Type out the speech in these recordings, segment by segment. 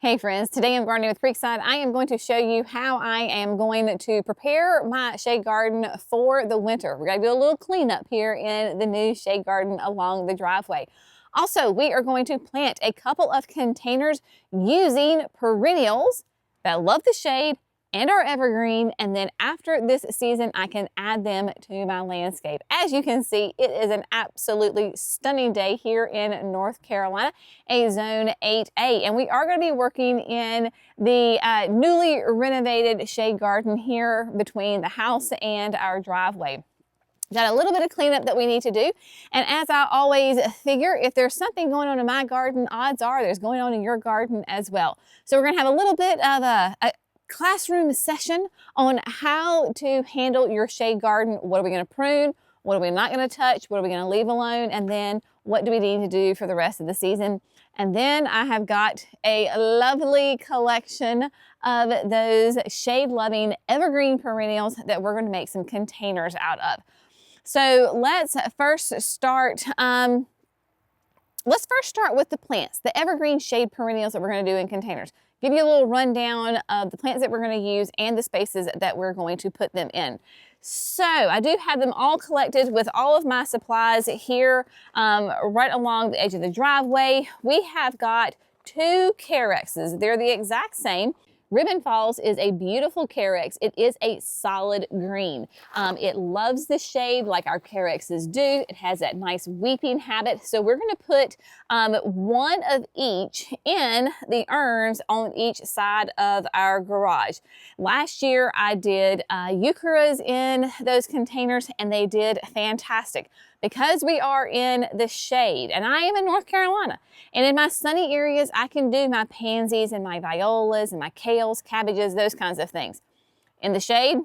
Hey friends, today I'm gardening with Creekside. I am going to show you how I am going to prepare my shade garden for the winter. We're going to do a little cleanup here in the new shade garden along the driveway. Also, we are going to plant a couple of containers using perennials that love the shade and are evergreen, and then after this season I can add them to my landscape. As you can see, it is an absolutely stunning day here in North Carolina, a zone 8A, and we are going to be working in the newly renovated shade garden here between the house and our driveway. Got a little bit of cleanup that we need to do, and as I always figure, if there's something going on in my garden, odds are there's going on in your garden as well. So we're going to have a little bit of a classroom session on how to handle your shade garden. What are we going to prune? What are we not going to touch? What are we going to leave alone? And then what do we need to do for the rest of the season? And then I have got a lovely collection of those shade-loving evergreen perennials that we're going to make some containers out of. So let's first start with the plants, the evergreen shade perennials that we're going to do in containers. Give you a little rundown of the plants that we're going to use and the spaces that we're going to put them in. So I do have them all collected with all of my supplies here right along the edge of the driveway. We have got two Cairexes. They're the exact same. Ribbon Falls is a beautiful Carex. It is a solid green. It loves the shade like our Cairexes do. It has that nice weeping habit. So we're going to put one of each in the urns on each side of our garage. Last year I did heucheras in those containers and they did fantastic. Because we are in the shade, and I am in North Carolina, and in my sunny areas, I can do my pansies and my violas and my kales, cabbages, those kinds of things. In the shade,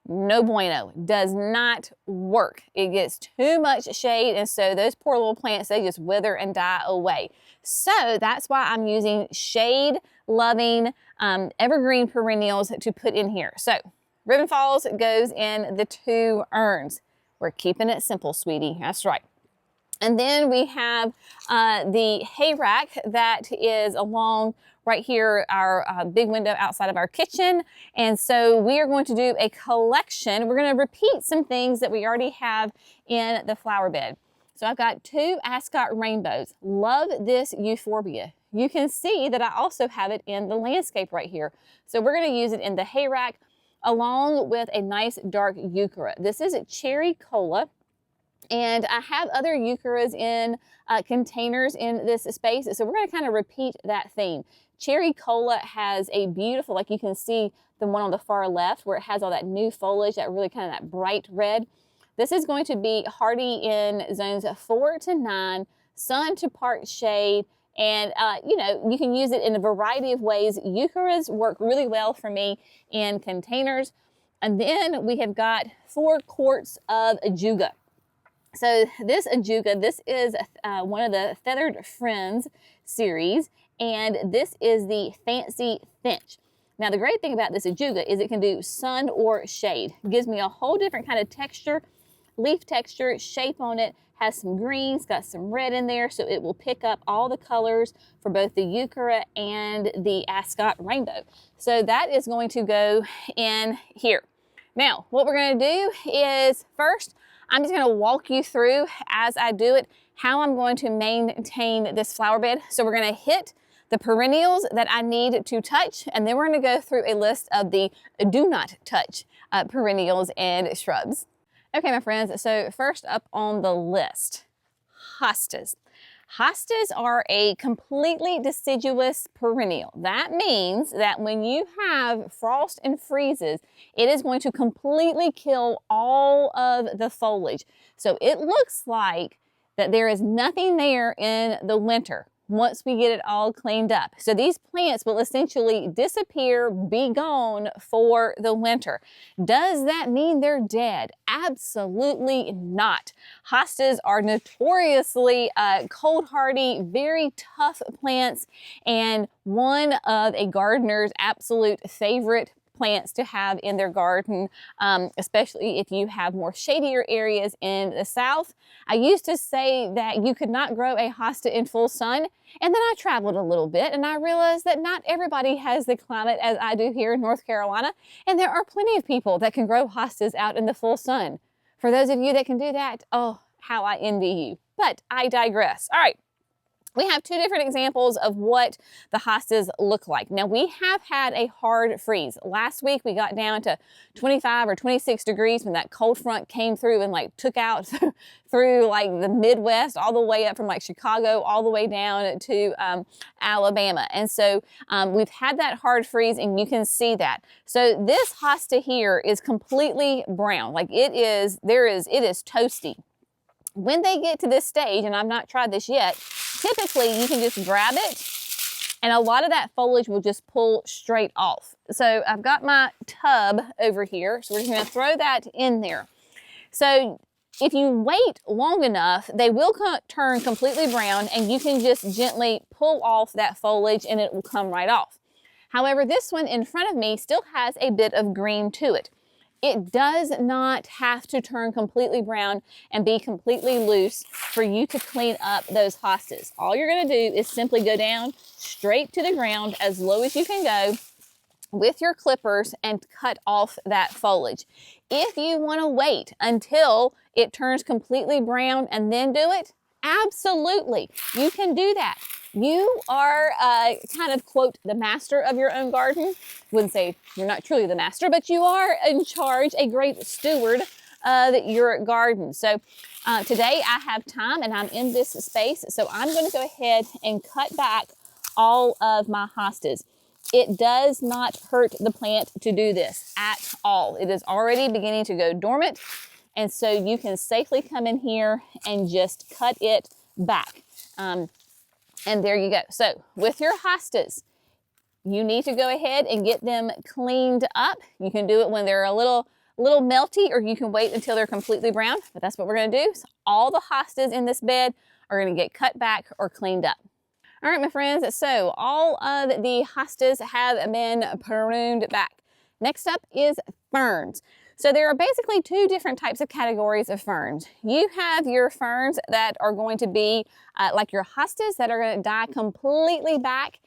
no bueno, does not work. It gets too much shade, and so those poor little plants, they just wither and die away. So that's why I'm using shade-loving evergreen perennials to put in here. So Ribbon Falls goes in the two urns. We're keeping it simple, sweetie. That's right. And then we have the hay rack that is along right here, our big window outside of our kitchen. And so we are going to do a collection. We're going to repeat some things that we already have in the flower bed. So I've got two ascot rainbows. Love this euphorbia. You can see that I also have it in the landscape right here. So we're going to use it in the hay rack, along with a nice dark heuchera. This is cherry cola, and I have other heucheras in containers in this space, so we're going to kind of repeat that theme. Cherry cola has a beautiful, like you can see the one on the far left where it has all that new foliage, that really kind of that bright red. This is going to be hardy in zones 4 to 9, sun to part shade, and, you know, you can use it in a variety of ways. Heucheras work really well for me in containers. And then we have got 4 quarts of ajuga. So this ajuga, this is one of the Feathered Friends series, and this is the Fancy Finch. Now, the great thing about this ajuga is it can do sun or shade. It gives me a whole different kind of texture, leaf texture, shape on it. Has some greens, got some red in there, so it will pick up all the colors for both the heuchera and the ascot rainbow. So that is going to go in here. Now, what we're going to do is first, I'm just going to walk you through as I do it, how I'm going to maintain this flower bed. So we're going to hit the perennials that I need to touch, and then we're going to go through a list of the do not touch perennials and shrubs. Okay, my friends, so first up on the list, hostas. Hostas are a completely deciduous perennial. That means that when you have frost and freezes, it is going to completely kill all of the foliage. So it looks like that there is nothing there in the winter once we get it all cleaned up. So these plants will essentially disappear, be gone for the winter. Does that mean they're dead? Absolutely not. Hostas are notoriously cold hardy, very tough plants, and one of a gardener's absolute favorite plants to have in their garden, especially if you have more shadier areas in the south. I used to say that you could not grow a hosta in full sun, and then I traveled a little bit and I realized that not everybody has the climate as I do here in North Carolina, and there are plenty of people that can grow hostas out in the full sun. For those of you that can do that, oh, how I envy you. But I digress. All right. We have two different examples of what the hostas look like. Now, we have had a hard freeze. Last week, we got down to 25 or 26 degrees when that cold front came through and like took out through like the Midwest, all the way up from like Chicago, all the way down to Alabama. And so we've had that hard freeze, and you can see that. So this hosta here is completely brown. Like it is toasty. When they get to this stage, and I've not tried this yet, typically you can just grab it and a lot of that foliage will just pull straight off. So I've got my tub over here, so we're just gonna throw that in there. So if you wait long enough, they will turn completely brown, and you can just gently pull off that foliage and it will come right off. However, this one in front of me still has a bit of green to it. It does not have to turn completely brown and be completely loose for you to clean up those hostas. All you're going to do is simply go down straight to the ground as low as you can go with your clippers and cut off that foliage. If you want to wait until it turns completely brown and then do it, absolutely, you can do that. You are kind of, quote, the master of your own garden. Wouldn't say you're not truly the master, but you are in charge, a great steward of your garden. So today I have time and I'm in this space, so I'm going to go ahead and cut back all of my hostas. It does not hurt the plant to do this at all. It is already beginning to go dormant, and so you can safely come in here and just cut it back. And there you go. So with your hostas, you need to go ahead and get them cleaned up. You can do it when they're a little melty, or you can wait until they're completely brown, but that's what we're going to do. So all the hostas in this bed are going to get cut back or cleaned up. All right, my friends, so all of the hostas have been pruned back. Next up is ferns. So there are basically two different types of categories of ferns. You have your ferns that are going to be like your hostas that are going to die completely back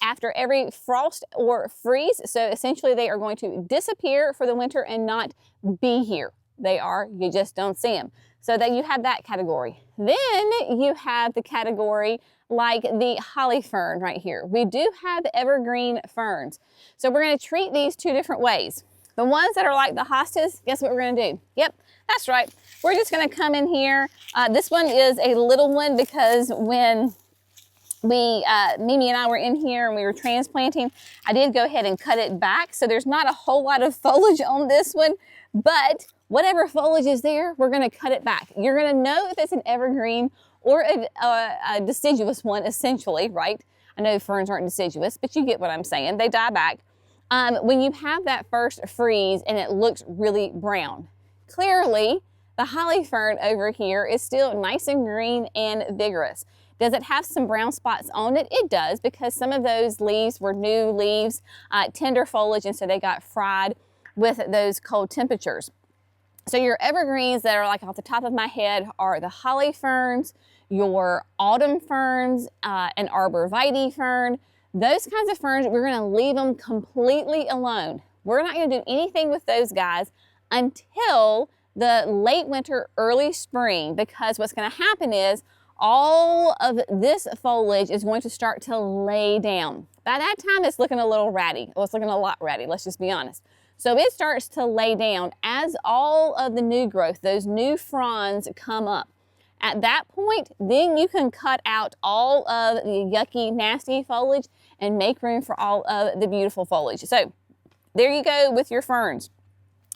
after every frost or freeze. So essentially they are going to disappear for the winter and not be here. They are, you just don't see them. So that you have that category. Then you have the category like the holly fern right here. We do have evergreen ferns. So we're going to treat these two different ways. The ones that are like the hostas, guess what we're going to do? Yep, that's right. We're just going to come in here. This one is a little one because when Mimi and I were in here and we were transplanting, I did go ahead and cut it back. So there's not a whole lot of foliage on this one, but whatever foliage is there, we're going to cut it back. You're going to know if it's an evergreen or a deciduous one, essentially, right? I know ferns aren't deciduous, but you get what I'm saying. They die back. When you have that first freeze and it looks really brown. Clearly, the holly fern over here is still nice and green and vigorous. Does it have some brown spots on it? It does, because some of those leaves were new leaves, tender foliage, and so they got fried with those cold temperatures. So your evergreens that are like off the top of my head are the holly ferns, your autumn ferns, an arborvitae fern. Those kinds of ferns, we're going to leave them completely alone. We're not going to do anything with those guys until the late winter, early spring, because what's going to happen is all of this foliage is going to start to lay down. By that time, it's looking a little ratty. Well, it's looking a lot ratty, let's just be honest. So it starts to lay down as all of the new growth, those new fronds come up. At that point, then you can cut out all of the yucky, nasty foliage and make room for all of the beautiful foliage. So there you go with your ferns.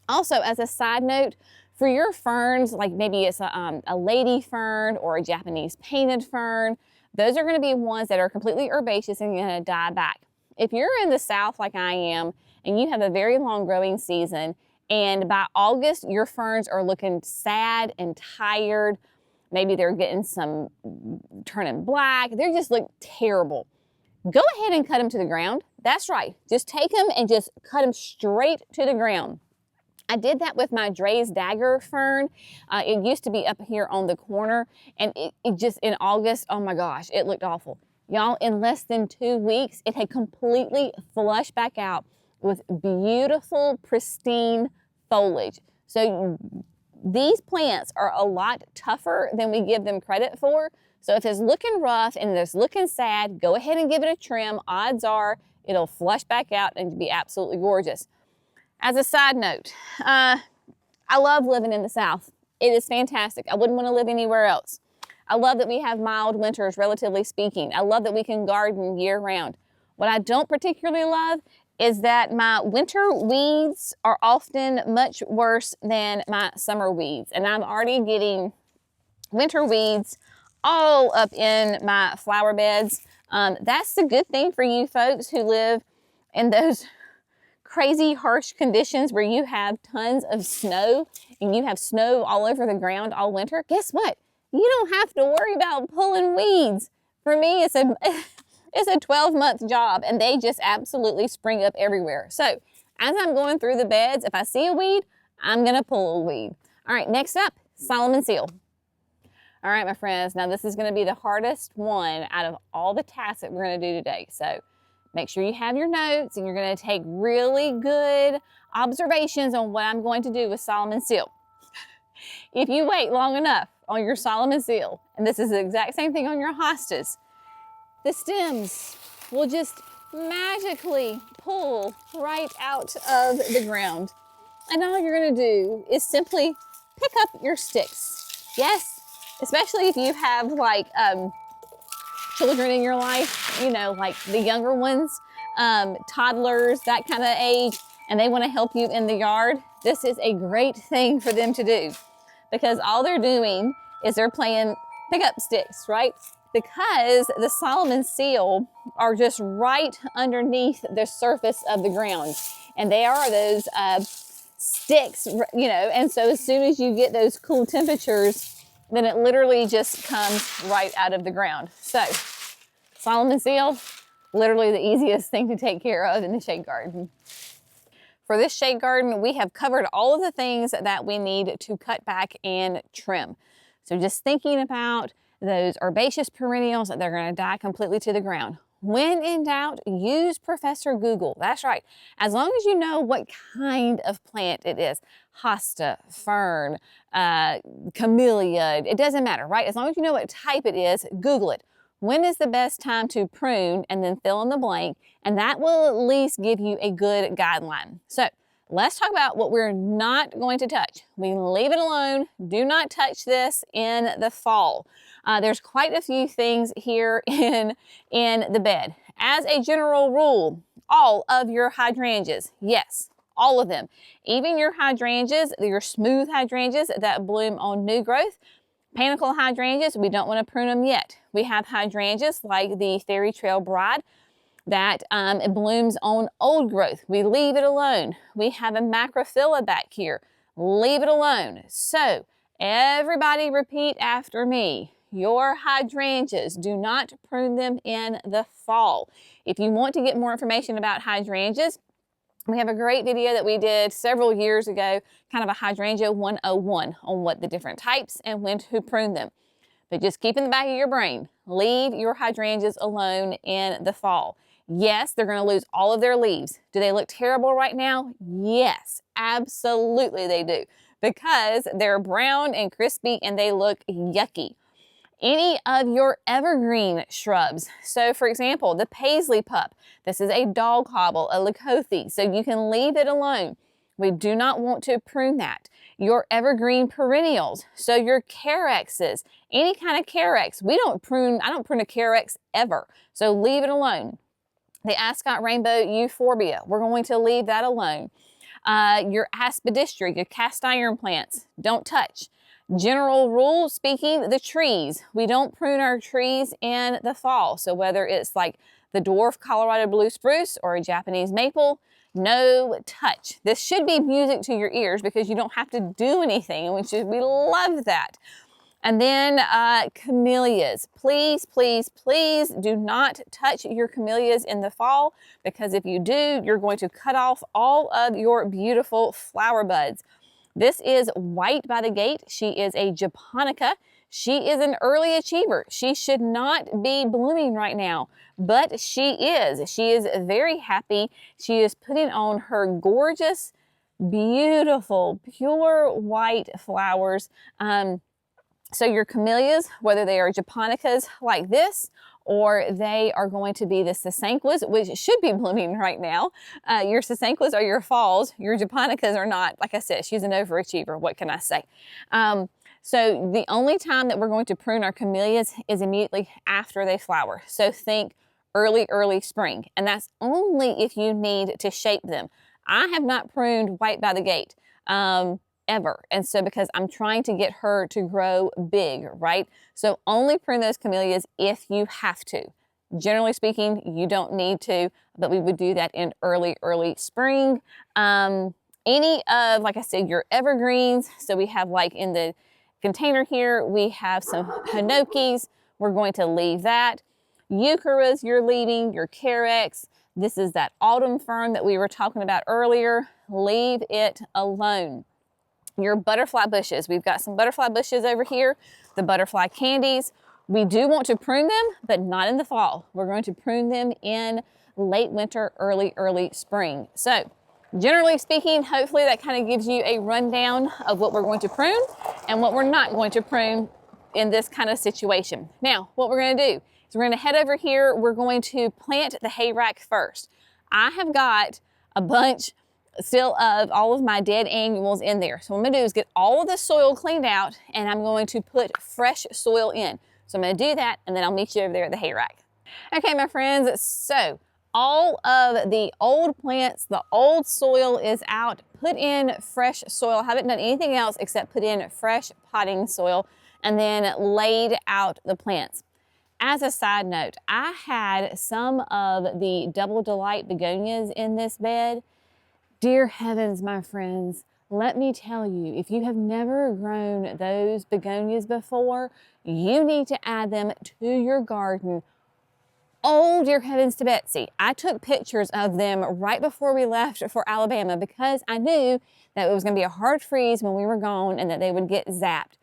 Also, as a side note, for your ferns, like maybe it's a lady fern or a Japanese painted fern, those are going to be ones that are completely herbaceous and going to die back. If you're in the South like I am, and you have a very long growing season, and by August, your ferns are looking sad and tired, maybe they're getting some turning black, they just look terrible. go ahead and cut them to the ground. That's right. Just take them and just cut them straight to the ground. I did that with my Dre's Dagger fern. It used to be up here on the corner, and it just, in August, oh my gosh, it looked awful. Y'all, in less than 2 weeks, it had completely flushed back out with beautiful, pristine foliage. So these plants are a lot tougher than we give them credit for. So if it's looking rough and it's looking sad, go ahead and give it a trim. Odds are it'll flush back out and be absolutely gorgeous. As a side note, I love living in the South. It is fantastic. I wouldn't want to live anywhere else. I love that we have mild winters, relatively speaking. I love that we can garden year round. What I don't particularly love is that my winter weeds are often much worse than my summer weeds. And I'm already getting winter weeds all up in my flower beds. That's the good thing for you folks who live in those crazy harsh conditions where you have tons of snow and you have snow all over the ground all winter. Guess what? You don't have to worry about pulling weeds. For me, it's a 12-month job, and they just absolutely spring up everywhere. So as I'm going through the beds, if I see a weed, I'm gonna pull a weed. All right, next up, Solomon seal. All right, my friends, now this is gonna be the hardest one out of all the tasks that we're gonna do today. So make sure you have your notes, and you're gonna take really good observations on what I'm going to do with Solomon seal. If you wait long enough on your Solomon seal, and this is the exact same thing on your hostas, the stems will just magically pull right out of the ground. And all you're gonna do is simply pick up your sticks. Yes, especially if you have like children in your life, you know, like the younger ones, toddlers, that kind of age, and they wanna help you in the yard. This is a great thing for them to do, because all they're doing is they're playing pick up sticks, right? Because the Solomon seal are just right underneath the surface of the ground. And they are those sticks, you know, and so as soon as you get those cool temperatures, then it literally just comes right out of the ground. So Solomon seal, literally the easiest thing to take care of in the shade garden. For this shade garden, we have covered all of the things that we need to cut back and trim. So just thinking about those herbaceous perennials, they're going to die completely to the ground. When in doubt, use Professor Google. That's right. As long as you know what kind of plant it is, hosta, fern, camellia, it doesn't matter, right? As long as you know what type it is, Google it. When is the best time to prune, and then fill in the blank, and that will at least give you a good guideline. So let's talk about what we're not going to touch. We leave it alone. Do not touch this in the fall. There's quite a few things here in the bed. As a general rule, all of your hydrangeas, yes, all of them, even your hydrangeas, your smooth hydrangeas that bloom on new growth, panicle hydrangeas, we don't want to prune them yet. We have hydrangeas like the Fairy Trail Bride that blooms on old growth. We leave it alone. We have a macrophylla back here. Leave it alone. So everybody repeat after me. Your hydrangeas, do not prune them in the fall. If you want to get more information about hydrangeas, we have a great video that we did several years ago, kind of a hydrangea 101 on what the different types and when to prune them. But just keep in the back of your brain, leave your hydrangeas alone in the fall. Yes, they're going to lose all of their leaves. Do they look terrible right now? Yes, absolutely they do, because they're brown and crispy and they look yucky. Any of your evergreen shrubs. So for example, the paisley pup, this is a dog hobble, a leucothe, so you can leave it alone. We do not want to prune that. Your evergreen perennials, so your carexes, any kind of carex. I don't prune a carex ever, so leave it alone. The Ascot rainbow euphorbia, we're going to leave that alone. Your aspidistra, your cast iron plants, don't touch. General rule speaking, the trees, we don't prune our trees in the fall. So whether it's like the dwarf Colorado blue spruce or a Japanese maple, no touch. This should be music to your ears because you don't have to do anything, which is, we love that. And then camellias. Please, please, please do not touch your camellias in the fall, because if you do, you're going to cut off all of your beautiful flower buds. This is White by the Gate. She is a japonica. She is an early achiever. She should not be blooming right now, but she is. She is very happy. She is putting on her gorgeous, beautiful, pure white flowers. So your camellias, whether they are japonicas like this, or they are going to be the sasanquas, which should be blooming right now. Your sasanquas are your falls. Your japonicas are not. Like I said, she's an overachiever. What can I say? So the only time that we're going to prune our camellias is immediately after they flower. So think early spring. And that's only if you need to shape them. I have not pruned White by the Gate ever. And so because I'm trying to get her to grow big, right? So only prune those camellias if you have to. Generally speaking, you don't need to, but we would do that in early spring. Any of, like I said, your evergreens. So we have, like in the container here, we have some hinokis. We're going to leave that. Heucheras, you're leaving. Your carex. This is that autumn fern that we were talking about earlier. Leave it alone. Your butterfly bushes. We've got some butterfly bushes over here. The butterfly candies. We do want to prune them, but not in the fall. We're going to prune them in late winter, early spring. So generally speaking, hopefully that kind of gives you a rundown of what we're going to prune and what we're not going to prune in this kind of situation. Now, what we're going to do is we're going to head over here. We're going to plant the hay rack first. I have got a bunch still of all of my dead annuals in there. So what I'm going to do is get all of the soil cleaned out, and I'm going to put fresh soil in. So I'm going to do that, and then I'll meet you over there at the hay rack. Okay, my friends, so all of the old plants, the old soil is out. Put in fresh soil. I haven't done anything else except put in fresh potting soil and then laid out the plants. As a side note, I had some of the Double Delight begonias in this bed. Dear heavens, my friends, let me tell you, if you have never grown those begonias before, you need to add them to your garden. Oh, dear heavens to Betsy. I took pictures of them right before we left for Alabama because I knew that it was going to be a hard freeze when we were gone and that they would get zapped.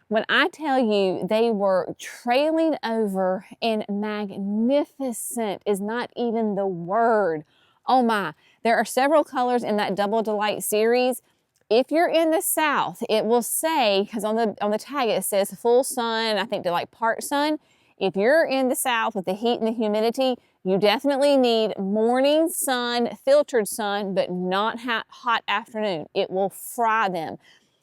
When I tell you they were trailing over and magnificent is not even the word. Oh my, there are several colors in that Double Delight series. If you're in the South, it will say, because on the tag it says full sun, I think to like part sun. If you're in the South with the heat and the humidity, you definitely need morning sun, filtered sun, but not hot afternoon. It will fry them.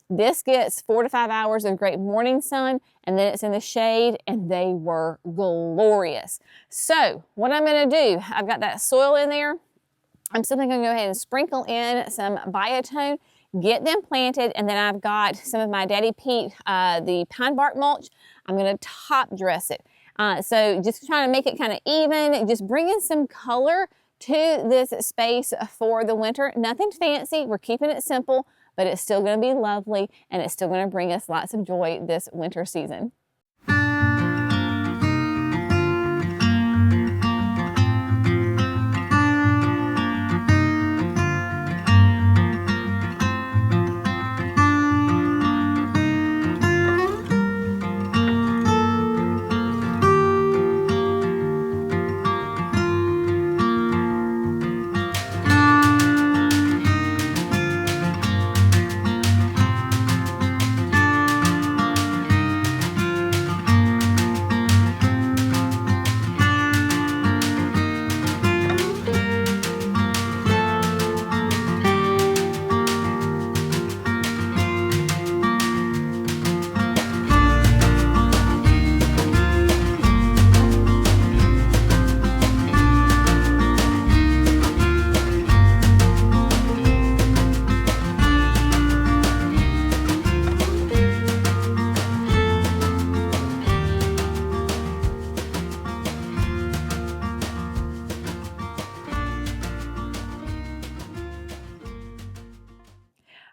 This gets 4 to 5 hours of great morning sun, and then it's in the shade, and they were glorious. So what I'm going to do, I've got that soil in there. I'm simply going to go ahead and sprinkle in some biotone, get them planted, and then I've got some of my Daddy Pete, the pine bark mulch. I'm going to top dress it. So just trying to make it kind of even, just bringing some color to this space for the winter. Nothing fancy. We're keeping it simple, but it's still going to be lovely, and it's still going to bring us lots of joy this winter season.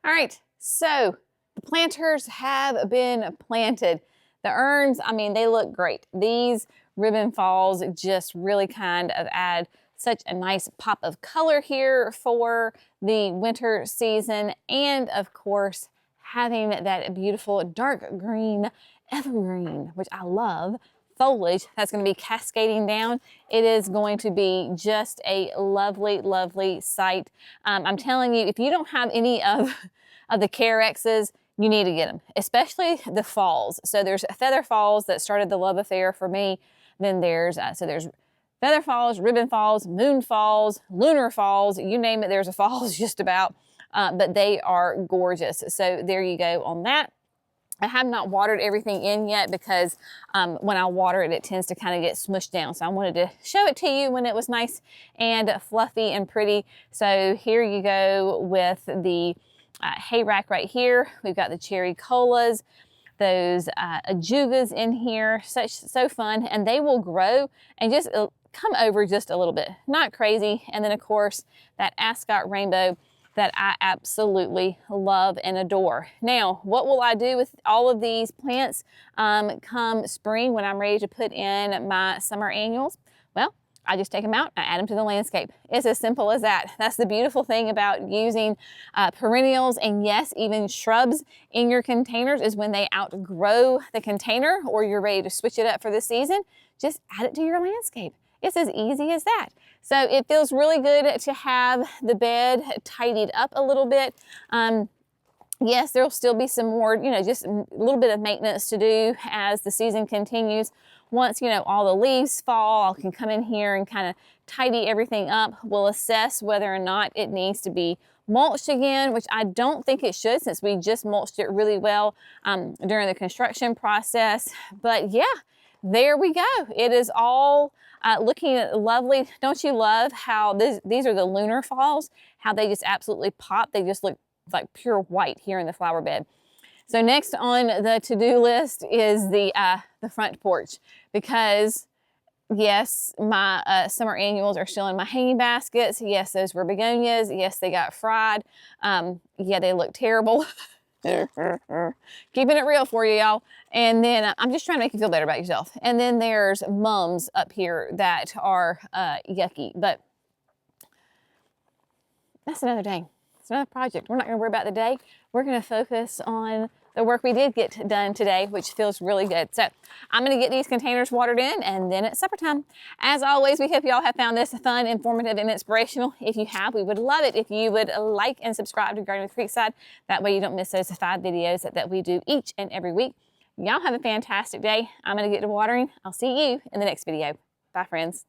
All right, so the planters have been planted. The urns, I mean, they look great. These ribbon falls just really kind of add such a nice pop of color here for the winter season. And of course, having that beautiful dark green evergreen, which I love, foliage that's going to be cascading down. It is going to be just a lovely, lovely sight. I'm telling you, if you don't have any of the Carexes, you need to get them, especially the falls. So there's feather falls that started the love affair for me. Then there's feather falls, ribbon falls, moon falls, lunar falls, you name it, there's a falls just about, but they are gorgeous. So there you go on that. I have not watered everything in yet because when I water it, it tends to kind of get smushed down. So I wanted to show it to you when it was nice and fluffy and pretty. So here you go with the hay rack right here. We've got the cherry colas, those ajugas in here, so fun, and they will grow and just come over just a little bit, not crazy. And then of course that ascot rainbow that I absolutely love and adore. Now, what will I do with all of these plants come spring when I'm ready to put in my summer annuals? Well, I just take them out, I add them to the landscape. It's as simple as that. That's the beautiful thing about using perennials and yes, even shrubs in your containers is when they outgrow the container or you're ready to switch it up for the season, just add it to your landscape. It's as easy as that. So it feels really good to have the bed tidied up a little bit. Yes, there'll still be some more, just a little bit of maintenance to do as the season continues. Once, all the leaves fall, I can come in here and kind of tidy everything up. We'll assess whether or not it needs to be mulched again, which I don't think it should since we just mulched it really well during the construction process. But yeah, there we go. It is all looking lovely. Don't you love how these are the lunar falls, how they just absolutely pop. They just look like pure white here in the flower bed. So next on the to-do list is the front porch because yes, my summer annuals are still in my hanging baskets. Yes, those were begonias. Yes, they got fried. Yeah, they look terrible. Keeping it real for you, y'all. And then I'm just trying to make you feel better about yourself. And then there's mums up here that are yucky, but that's another day. It's another project. We're not going to worry about the day. We're going to focus on the work we did get done today, which feels really good. So I'm going to get these containers watered in and then it's supper time. As always, we hope you all have found this fun, informative, and inspirational. If you have, we would love it if you would like and subscribe to Gardening with Creekside. That way you don't miss those 5 videos that we do each and every week. Y'all have a fantastic day. I'm going to get to watering. I'll see you in the next video. Bye, friends.